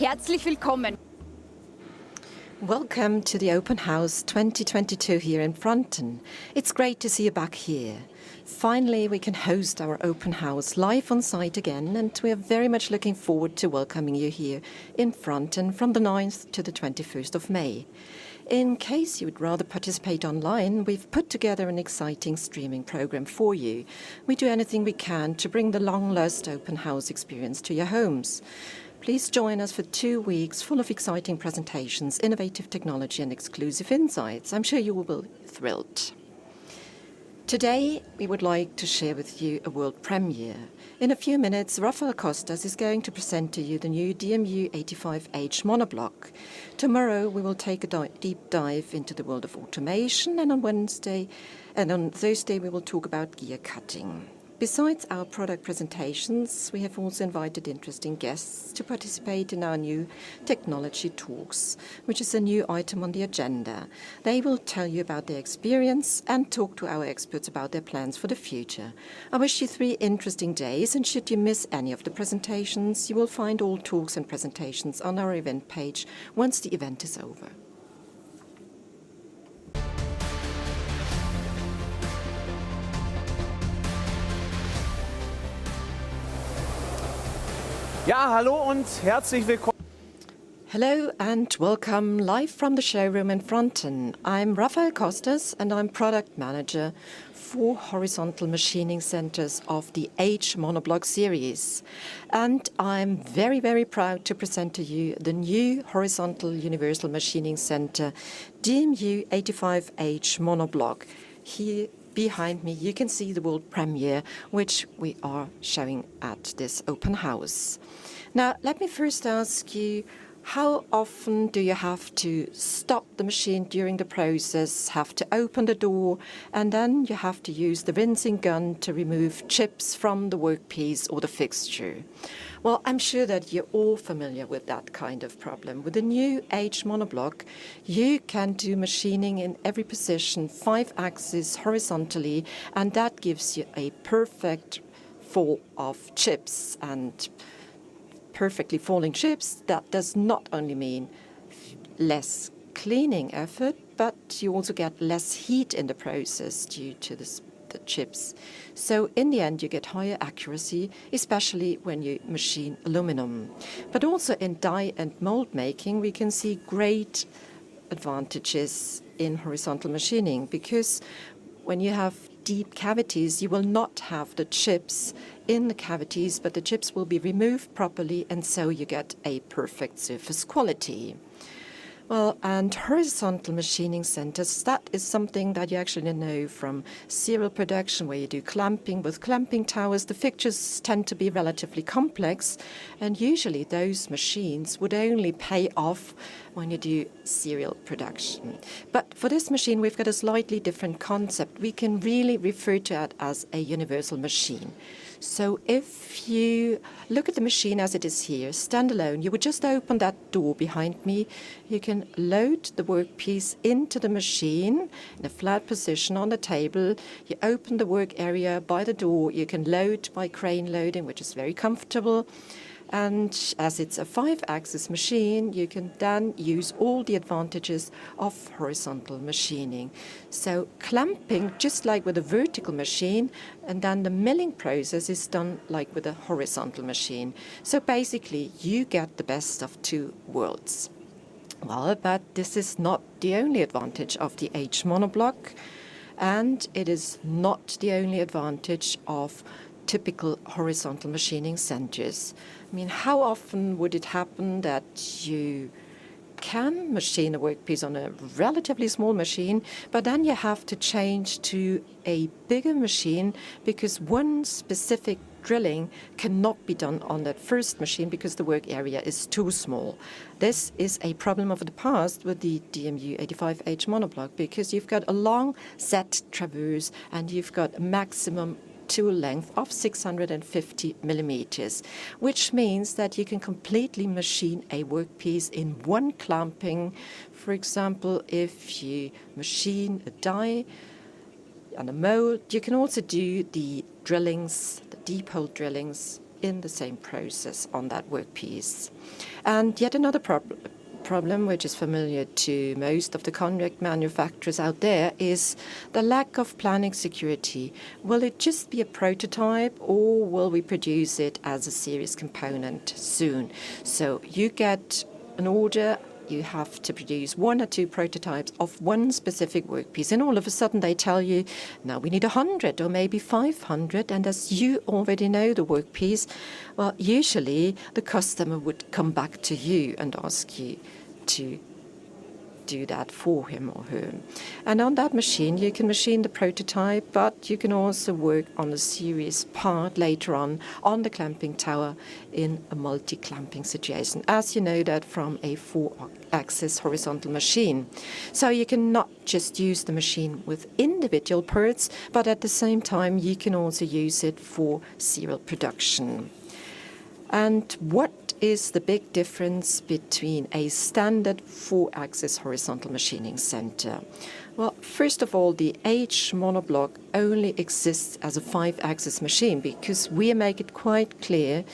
Herzlich willkommen. Welcome to the Open House 2022 here in Pfronten. It's great to see you back here. Finally, we can host our Open House live on site again, and we are very much looking forward to welcoming you here in Pfronten from the 9th to the 21st of May. In case you would rather participate online, we've put together an exciting streaming program for you. We do anything we can to bring the long-lost Open House experience to your homes. Please join us for 2 weeks full of exciting presentations, innovative technology and exclusive insights. I'm sure you will be thrilled. Today, we would like to share with you a world premiere. In a few minutes, Rafael Costas is going to present to you the new DMU 85H monoblock. Tomorrow, we will take a deep dive into the world of automation, and on Thursday, we will talk about gear cutting. Besides our product presentations, we have also invited interesting guests to participate in our new technology talks, which is a new item on the agenda. They will tell you about their experience and talk to our experts about their plans for the future. I wish you 3 interesting days, and should you miss any of the presentations, you will find all talks and presentations on our event page once the event is over. Ja, hallo und herzlich willkommen. Hello and welcome live from the showroom in Pfronten. I'm Rafael Costas and I'm product manager for horizontal machining centers of the H monoblock series. And I'm very, very proud to present to you the new horizontal universal machining center DMU 85H monoblock. Here behind me, you can see the world premiere, which we are showing at this open house. Now, let me first ask you, how often do you have to stop the machine during the process, have to open the door, and then you have to use the rinsing gun to remove chips from the workpiece or the fixture? Well, I'm sure that you're all familiar with that kind of problem. With the new H monoblock, you can do machining in every position, 5 axes horizontally, and that gives you a perfect fall of chips. And perfectly falling chips, that does not only mean less cleaning effort, but you also get less heat in the process due to the chips. So in the end, you get higher accuracy, especially when you machine aluminum. But also in die and mold making, we can see great advantages in horizontal machining, because when you have deep cavities, you will not have the chips in the cavities, but the chips will be removed properly, and so you get a perfect surface quality. Well, and horizontal machining centers, that is something that you actually know from serial production, where you do clamping with clamping towers. The fixtures tend to be relatively complex, and usually those machines would only pay off when you do serial production. But for this machine, we've got a slightly different concept. We can really refer to it as a universal machine. So if you look at the machine as it is here, standalone, you would just open that door behind me. You can load the workpiece into the machine in a flat position on the table. You open the work area by the door. You can load by crane loading, which is very comfortable. And as it's a 5-axis machine, you can then use all the advantages of horizontal machining. So clamping, just like with a vertical machine, and then the milling process is done like with a horizontal machine. So basically, you get the best of 2 worlds. Well, but this is not the only advantage of the H monoblock, and it is not the only advantage of typical horizontal machining centers. I mean, how often would it happen that you can machine a workpiece on a relatively small machine, but then you have to change to a bigger machine because one specific drilling cannot be done on that first machine because the work area is too small. This is a problem of the past with the DMU 85H monoblock, because you've got a long set traverse and you've got a maximum tool length of 650 millimeters, which means that you can completely machine a workpiece in one clamping. For example, if you machine a die and a mold, you can also do the drillings, the deep hole drillings, in the same process on that workpiece. And yet another problem, which is familiar to most of the contract manufacturers out there, is the lack of planning security. Will it just be a prototype, or will we produce it as a series component soon? So you get an order, you have to produce 1 or 2 prototypes of one specific workpiece, and all of a sudden they tell you, now we need 100 or maybe 500, and as you already know the workpiece, well, usually the customer would come back to you and ask you to do that for him or her. And on that machine, you can machine the prototype, but you can also work on a series part later on the clamping tower in a multi-clamping situation, as you know that from a 4-axis horizontal machine. So you can not just use the machine with individual parts, but at the same time you can also use it for serial production. And what is the big difference between a standard 4-axis horizontal machining center? Well, first of all, the H monoblock only exists as a 5-axis machine because we make it quite clear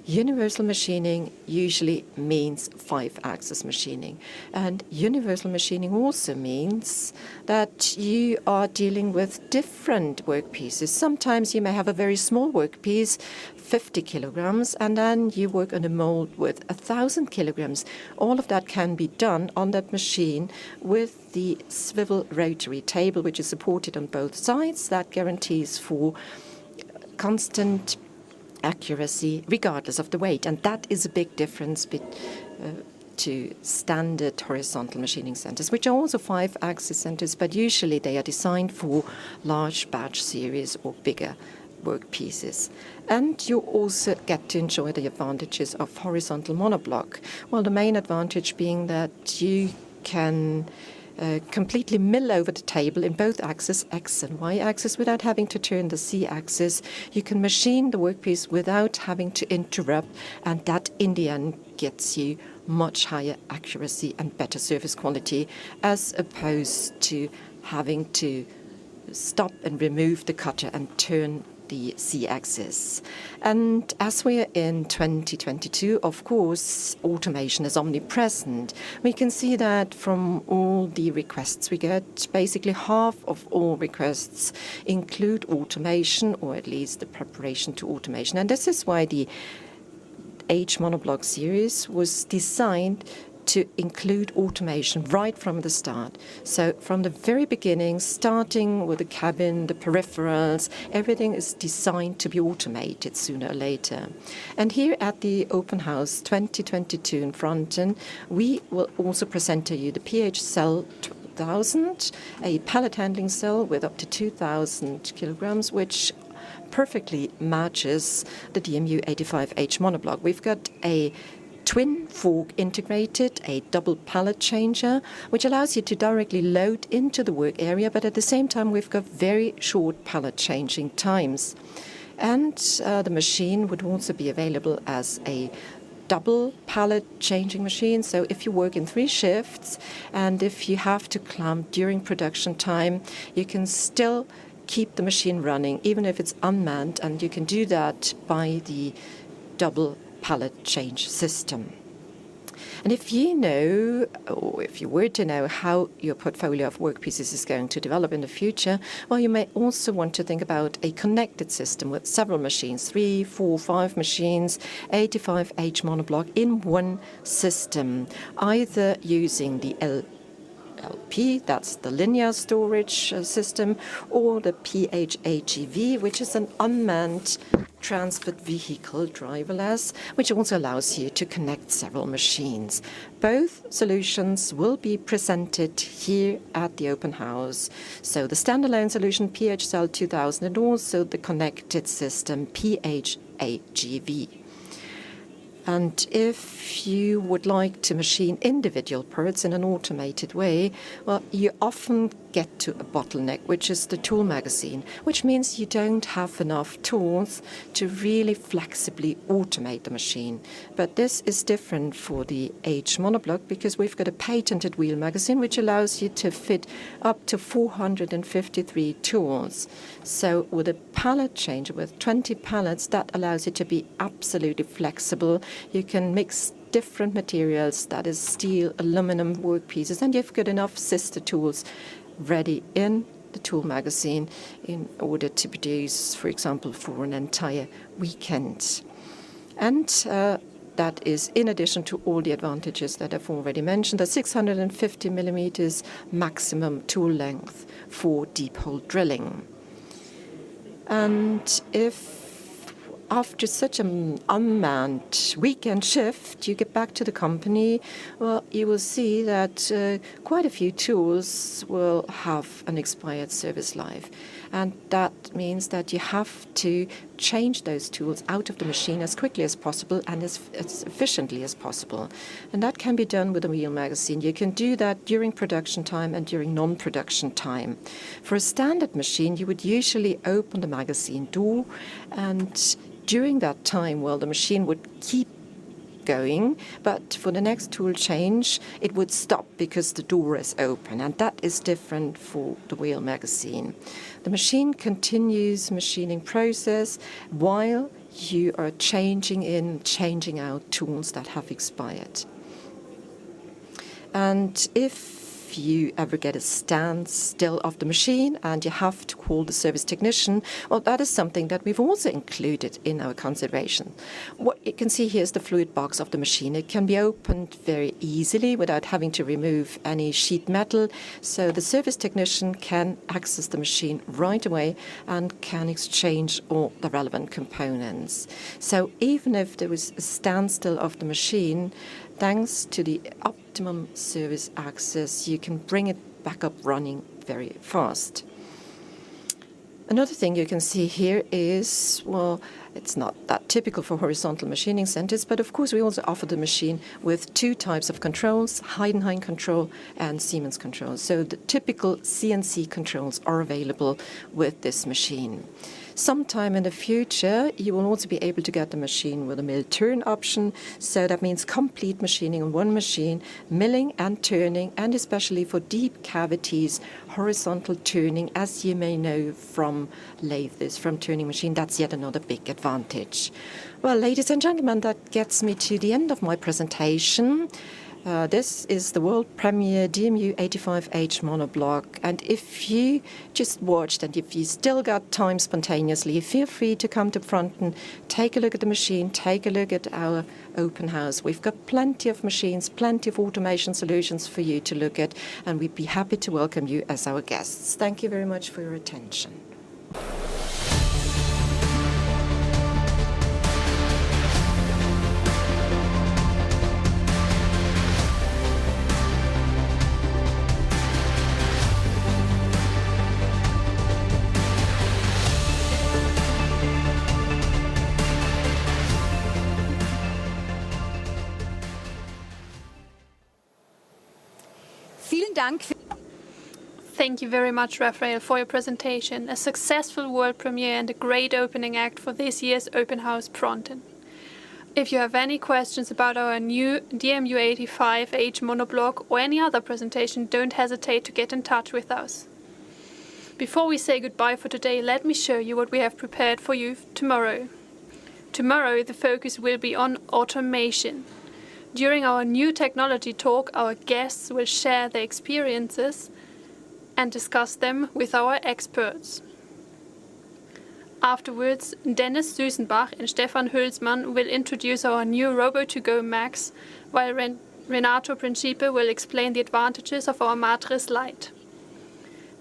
universal machining usually means 5-axis machining. And universal machining also means that you are dealing with different workpieces. Sometimes you may have a very small workpiece, 50 kilograms, and then you work on a mold with 1,000 kilograms. All of that can be done on that machine with the swivel rotary table, which is supported on both sides. That guarantees for constant accuracy regardless of the weight, and that is a big difference to standard horizontal machining centers, which are also 5-axis centers, but usually they are designed for large batch series or bigger workpieces. And you also get to enjoy the advantages of horizontal monoblock. Well, the main advantage being that you can completely mill over the table in both axes, X and Y axis, without having to turn the Z axis. You can machine the workpiece without having to interrupt, and that in the end gets you much higher accuracy and better service quality, as opposed to having to stop and remove the cutter and turn the Z-axis. And as we are in 2022, of course, automation is omnipresent. We can see that from all the requests we get, basically half of all requests include automation, or at least the preparation to automation. And this is why the H monoblock series was designed to include automation right from the start. So from the very beginning, starting with the cabin, the peripherals, everything is designed to be automated sooner or later. And here at the Open House 2022 in Pfronten, we will also present to you the PH Cell 2000, a pallet handling cell with up to 2,000 kilograms, which perfectly matches the DMU 85H monoblock. We've got a twin fork integrated, a double pallet changer, which allows you to directly load into the work area, but at the same time we've got very short pallet changing times. And the machine would also be available as a double pallet changing machine. So if you work in 3 shifts and if you have to clamp during production time, you can still keep the machine running even if it's unmanned, and you can do that by the double pallet change system. And if you know, or if you were to know, how your portfolio of workpieces is going to develop in the future, well, you may also want to think about a connected system with several machines, 3, 4, 5 machines, 85H monoblock in one system, either using the LP, that's the linear storage system, or the PHAGV, which is an unmanned transport vehicle, driverless, which also allows you to connect several machines. Both solutions will be presented here at the Open House. So the standalone solution PH Cell 2000 and also the connected system PHAGV. And if you would like to machine individual parts in an automated way, well, you often get to a bottleneck, which is the tool magazine, which means you don't have enough tools to really flexibly automate the machine. But this is different for the H monoblock because we've got a patented wheel magazine which allows you to fit up to 453 tools. So with a pallet changer with 20 pallets, that allows you to be absolutely flexible. You can mix different materials, that is steel, aluminum workpieces, and you've got enough sister tools ready in the tool magazine in order to produce, for example, for an entire weekend. And that is in addition to all the advantages that I've already mentioned, the 650 millimeters maximum tool length for deep hole drilling. And if after such an unmanned weekend shift you get back to the company, well, you will see that quite a few tools will have an expired service life. And that means that you have to change those tools out of the machine as quickly as possible and as efficiently as possible. And that can be done with a wheel magazine. You can do that during production time and during non-production time. For a standard machine, you would usually open the magazine door, and during that time, well, the machine would keep going, but for the next tool change, it would stop because the door is open, and that is different for the wheel magazine. The machine continues machining process while you are changing out tools that have expired. And if you ever get a standstill of the machine and you have to call the service technician, well, that is something that we've also included in our consideration. What you can see here is the fluid box of the machine. It can be opened very easily without having to remove any sheet metal, so the service technician can access the machine right away and can exchange all the relevant components. So even if there was a standstill of the machine, thanks to the optimum service access, you can bring it back up running very fast. Another thing you can see here is, well, it's not that typical for horizontal machining centers, but of course we also offer the machine with two types of controls, Heidenhain control and Siemens control. So the typical CNC controls are available with this machine. Sometime in the future, you will also be able to get the machine with a mill turn option. So that means complete machining on one machine, milling and turning, and especially for deep cavities, horizontal turning, as you may know from lathes, from turning machine. That's yet another big advantage. Well, ladies and gentlemen, that gets me to the end of my presentation. This is the world premiere DMU 85H monoblock, and if you just watched and if you still got time spontaneously, feel free to come to Pfronten, take a look at the machine, take a look at our open house. We've got plenty of machines, plenty of automation solutions for you to look at, and we'd be happy to welcome you as our guests. Thank you very much for your attention. Thank you very much, Raphael, for your presentation. A successful world premiere and a great opening act for this year's Open House Pfronten. If you have any questions about our new DMU 85H monoblock or any other presentation, don't hesitate to get in touch with us. Before we say goodbye for today, let me show you what we have prepared for you tomorrow. Tomorrow, the focus will be on automation. During our new technology talk, our guests will share their experiences and discuss them with our experts. Afterwards, Dennis Süßenbach and Stefan Hülsmann will introduce our new Robo2Go Max, while Renato Principe will explain the advantages of our Matris Lite.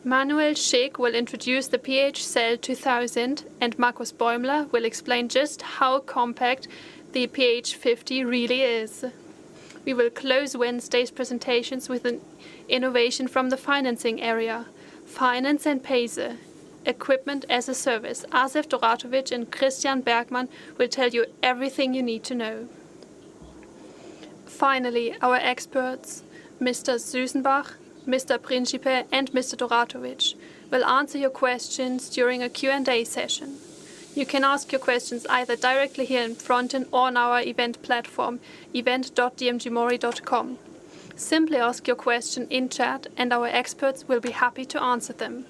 Manuel Schick will introduce the PH Cell 2000, and Markus Bäumler will explain just how compact the PH 50 really is. We will close Wednesday's presentations with an innovation from the financing area, Finance and Pace, Equipment as a Service. Asef Doratovic and Christian Bergmann will tell you everything you need to know. Finally, our experts, Mr. Süßenbach, Mr. Principe and Mr. Doratovic, will answer your questions during a Q&A session. You can ask your questions either directly here in Pfronten or on our event platform, event.dmgmori.com. Simply ask your question in chat and our experts will be happy to answer them.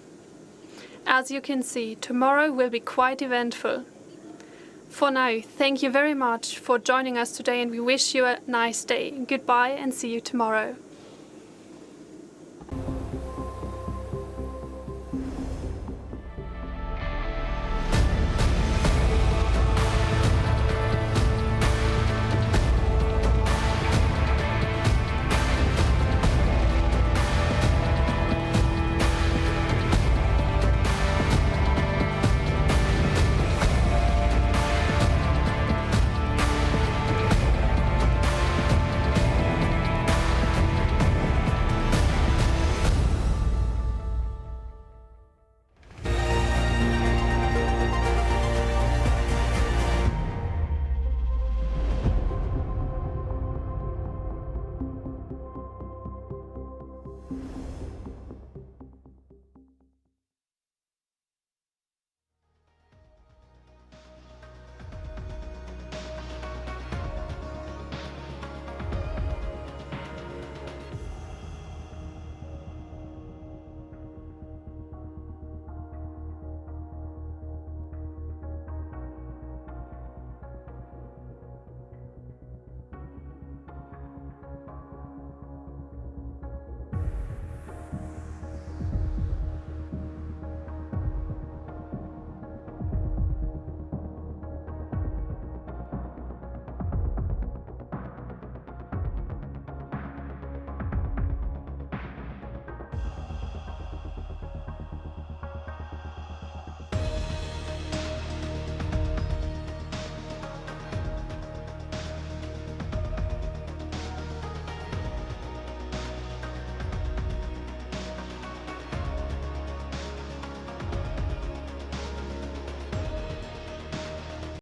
As you can see, tomorrow will be quite eventful. For now, thank you very much for joining us today and we wish you a nice day. Goodbye and see you tomorrow.